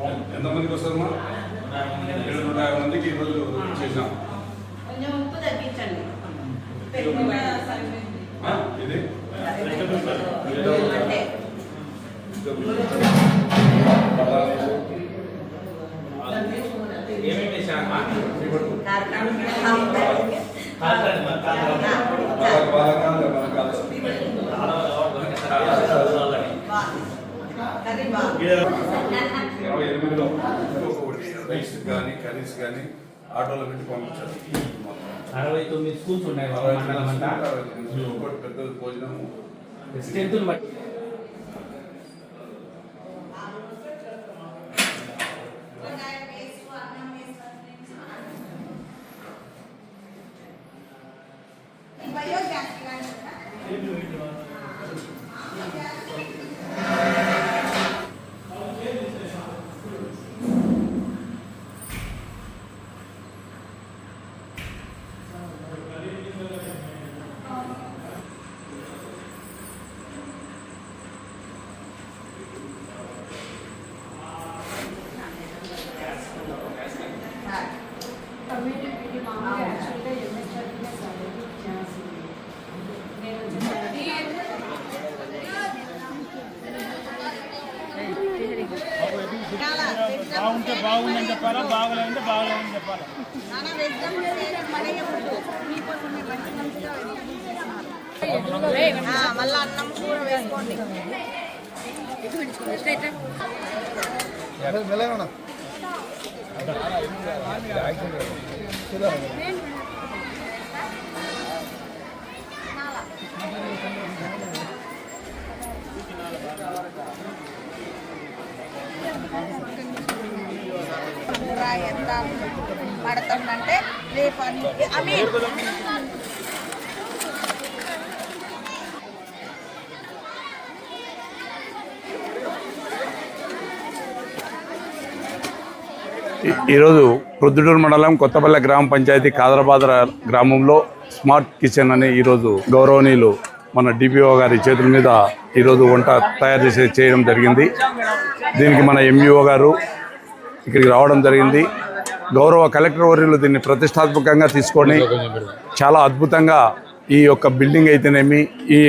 ఎంతమందికి వస్తుందమ్మా? 750 మందికి ఈరోజు చేసాం. కొంచెం ఉప్పు తగ్గించండి. ఇది రైస్ కానీ కర్రీస్ కానీ ఆటోలో పెట్టి పంపించారు. 69 స్కూల్స్ ఉన్నాయి పెద్ద భోజనము స్ట్రెంత్ని బట్టి. బాగుంటే బాగుందని చెప్పాలా, బాగలేదంటే బాగలేదని చెప్పాలా. మళ్ళీ అన్నం కూర వేసుకోండి. ఎంత పడుతుందంటే రేపు అవి ఈరోజు ప్రొద్దుటూరు మండలం కొత్తపల్లె గ్రామ పంచాయతీ కాదరాబాద్ గ్రామంలో స్మార్ట్ కిచెన్ అని ఈరోజు గౌరవనీయులు మన డిపిఓ గారి చేతుల మీద ఈరోజు వంట తయారు చేయడం జరిగింది. దీనికి మన ఎంఈఓ గారు ఇక్కడికి రావడం జరిగింది. గౌరవ కలెక్టర్ వర్యులు దీన్ని ప్రతిష్టాత్మకంగా తీసుకొని చాలా అద్భుతంగా ఈ యొక్క బిల్డింగ్ అయితేనేమి, ఈ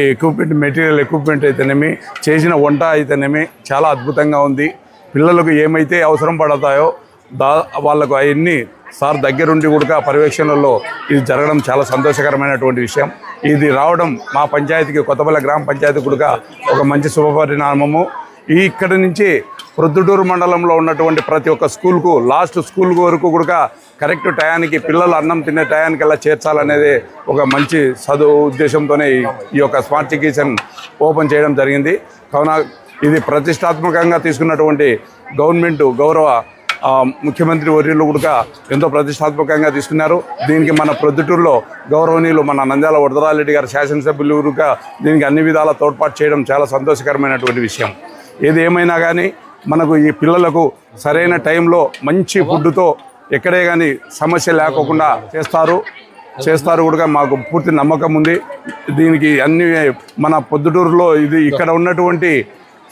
మెటీరియల్ ఎక్విప్మెంట్ అయితేనేమి, చేసిన వంట అయితేనేమి చాలా అద్భుతంగా ఉంది. పిల్లలకు ఏమైతే అవసరం పడతాయో వాళ్ళకు అవన్నీ సార్ దగ్గరుండి కూడా పర్యవేక్షణలో ఇది జరగడం చాలా సంతోషకరమైనటువంటి విషయం. ఇది రావడం మా పంచాయతీకి, కొత్తపల్లె గ్రామ పంచాయతీ కూడా ఒక మంచి శుభపరిణామము. ఇక్కడి నుంచి ప్రొద్దుటూరు మండలంలో ఉన్నటువంటి ప్రతి ఒక్క స్కూల్కు, లాస్ట్ స్కూల్ వరకు కూడా కరెక్ట్ టయానికి పిల్లలు అన్నం తినే టయానికి ఎలా చేర్చాలనేది ఒక మంచి ఉద్దేశంతోనే ఈ యొక్క స్మార్ట్ కిచెన్ ఓపెన్ చేయడం జరిగింది. కావున ఇది ప్రతిష్టాత్మకంగా తీసుకున్నటువంటి గవర్నమెంట్ గౌరవ ముఖ్యమంత్రి వర్యులు కూడా ఎంతో ప్రతిష్టాత్మకంగా తీసుకున్నారు. దీనికి మన ప్రొద్దుటూరులో గౌరవనీయులు మన నంద్యాల వరదరాజరెడ్డి గారు శాసనసభ్యులు కూడా దీనికి అన్ని విధాల తోడ్పాటు చేయడం చాలా సంతోషకరమైనటువంటి విషయం. ఏది ఏమైనా కానీ మనకు ఈ పిల్లలకు సరైన టైంలో మంచి ఫుడ్తో ఎక్కడే కానీ సమస్య లేకోకుండా చేస్తారు కూడా మాకు పూర్తి నమ్మకం ఉంది. దీనికి అన్ని మన పొద్దుటూరులో ఇక్కడ ఉన్నటువంటి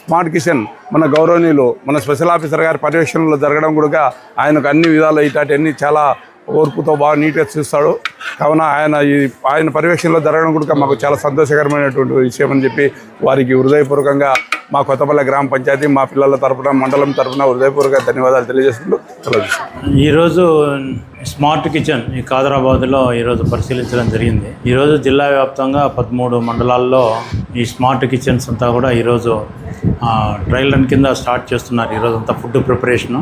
స్మార్ట్ కిచెన్ మన గౌరవనీయులు మన స్పెషల్ ఆఫీసర్ గారి పర్యవేక్షణలో జరగడం కూడా ఆయనకు అన్ని విధాలు ఇటాటన్నీ చాలా ఓర్పుతో బాగా నీట్గా చూస్తాడు. కావున ఆయన పర్యవేక్షణలో జరగడం కూడా మాకు చాలా సంతోషకరమైనటువంటి విషయం అని చెప్పి వారికి హృదయపూర్వకంగా మా కొత్తపల్లె గ్రామ పంచాయతీ, మా పిల్లల తరఫున, మండలం తరఫున హృదయపూర్వక ధన్యవాదాలు తెలియజేసుకుంటూ సెలవు. ఈరోజు స్మార్ట్ కిచెన్ ఈ కాదరాబాద్లో ఈరోజు పరిశీలించడం జరిగింది. ఈరోజు జిల్లా వ్యాప్తంగా 13 మండలాల్లో ఈ స్మార్ట్ కిచెన్స్ అంతా కూడా ఈరోజు ట్రయల్ రన్ కింద స్టార్ట్ చేస్తున్నారు. ఈరోజు అంతా ఫుడ్ ప్రిపరేషను,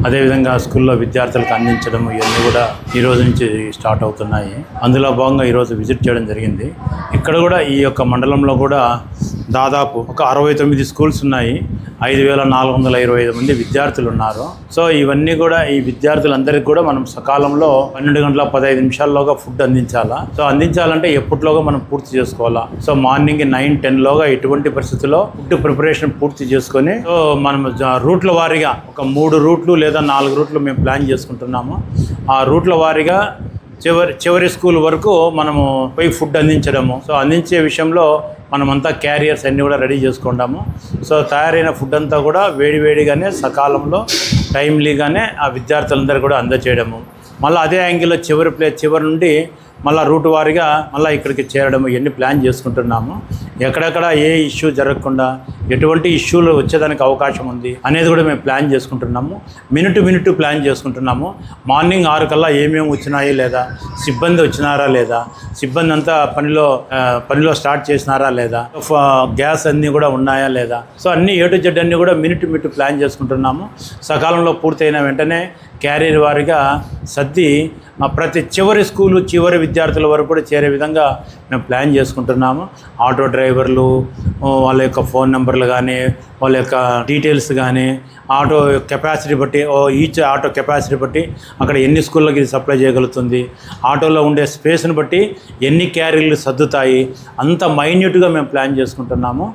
అదేవిధంగా స్కూల్లో విద్యార్థులకు అందించడం ఇవన్నీ కూడా ఈరోజు నుంచి స్టార్ట్ అవుతున్నాయి. అందులో భాగంగా ఈరోజు విజిట్ చేయడం జరిగింది. ఇక్కడ కూడా ఈ యొక్క మండలంలో కూడా దాదాపు ఒక 69 స్కూల్స్ ఉన్నాయి. 5425 మంది విద్యార్థులు ఉన్నారు. సో ఇవన్నీ కూడా ఈ విద్యార్థులందరికీ కూడా మనం సకాలంలో 12 గంటల 15 నిమిషాల్లోగా ఫుడ్ అందించాలా. సో అందించాలంటే ఎప్పటిలోగా మనం పూర్తి చేసుకోవాలా. సో మార్నింగ్ 9-10లోగా ఎటువంటి పరిస్థితుల్లో ఫుడ్ ప్రిపరేషన్ పూర్తి చేసుకొని, సో మనం రూట్ల వారీగా ఒక 3 రూట్లు లేదా 4 రూట్లు మేము ప్లాన్ చేసుకుంటున్నాము. ఆ రూట్ల వారీగా చివరి స్కూల్ వరకు మనము పోయి ఫుడ్ అందించడము. సో అందించే విషయంలో మనమంతా క్యారియర్స్ అన్నీ కూడా రెడీ చేసుకుంటాము. సో తయారైన ఫుడ్ అంతా కూడా వేడివేడిగానే సకాలంలో టైమ్లీగానే ఆ విద్యార్థులందరూ కూడా అందజేయడము. మళ్ళీ అదే యాంగిల్లో చివరి నుండి మళ్ళీ రూట్ వారీగా మళ్ళీ ఇక్కడికి చేరడం ఇవన్నీ ప్లాన్ చేసుకుంటున్నాము. ఎక్కడెక్కడ ఏ ఇష్యూ జరగకుండా ఎటువంటి ఇష్యూలు వచ్చేదానికి అవకాశం ఉంది అనేది కూడా మేము ప్లాన్ చేసుకుంటున్నాము. మినిట్ ప్లాన్ చేసుకుంటున్నాము. మార్నింగ్ 6 కల్లా ఏమేమి వచ్చినాయి లేదా, సిబ్బంది వచ్చినారా లేదా, సిబ్బంది అంతా పనిలో స్టార్ట్ చేసినారా లేదా, గ్యాస్ అన్నీ కూడా ఉన్నాయా లేదా, సో అన్నీ A to Z అన్నీ కూడా మినిట్ ప్లాన్ చేసుకుంటున్నాము. సకాలంలో పూర్తయిన వెంటనే క్యారియర్ వారీగా సర్ది ప్రతి చివరి విద్యార్థుల వరకు కూడా చేరే విధంగా మేము ప్లాన్ చేసుకుంటున్నాము. ఆటో డ్రైవర్లు వాళ్ళ యొక్క ఫోన్ నెంబర్లు కానీ, వాళ్ళ యొక్క డీటెయిల్స్ కానీ, ఆటో కెపాసిటీ బట్టి ఈచ్ ఆటో కెపాసిటీ బట్టి అక్కడ ఎన్ని స్కూళ్ళకి ఇది సప్లై చేయగలుగుతుంది, ఆటోలో ఉండే స్పేస్ని బట్టి ఎన్ని క్యారీలు సర్దుతాయి, అంత మైన్యూట్గా మేము ప్లాన్ చేసుకుంటున్నాము.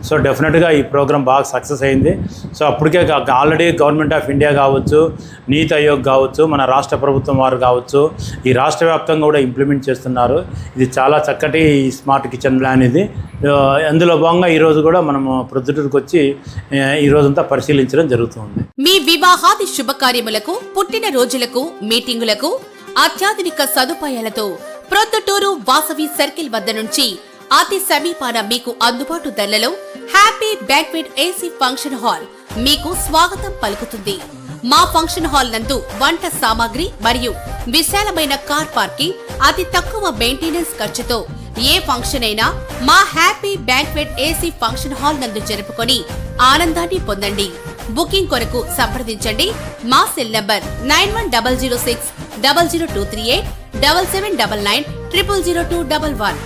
సో డెఫినెట్గా ఈ ప్రోగ్రామ్ బాగా సక్సెస్ అయింది. సో అప్పటికే ఆల్రెడీ గవర్నమెంట్ ఆఫ్ ఇండియా కావచ్చు, నీతి ఆయోగ్ కావచ్చు, మన రాష్ట్ర ప్రభుత్వం వారు కావచ్చు, ఈ రాష్ట్ర వ్యాప్తంగా కూడా ఇంప్లిమెంట్ చేస్తున్నారు. ఇది చాలా చక్కటి స్మార్ట్ కిచెన్ ప్లాన్ ఇది. అందులో భాగంగా ఈరోజు కూడా మనము ప్రొద్దుటూరుకు వచ్చి ఈరోజంతా పరిశీలించడం జరుగుతుంది. మీ వివాహాది శుభకార్యములకు, పుట్టిన రోజులకు, మీటింగులకు అత్యాధునిక సదుపాయాలతో ప్రొద్దుటూరు వాసవి సర్కిల్ వద్ద నుంచి అతి సమీపాన మీకు అందుబాటు ధరలలో happy banquet AC function hall మీకు స్వాగతం పలుకుతుంది. మా ఫంక్షన్ హాల్ నందు వంట సామాగ్రి మరియు విశాలమైన కార్ పార్కింగ్, అతి తక్కువ మెయింటెనెన్స్ ఖర్చుతో ఏ ఫంక్షన్ అయినా మా happy banquet AC function hall నందు జరుపుకొని ఆనందాన్ని పొందండి. బుకింగ్ కొరకు సంప్రదించండి. మా సెల్ నంబర్ 9100600238 7799 000211.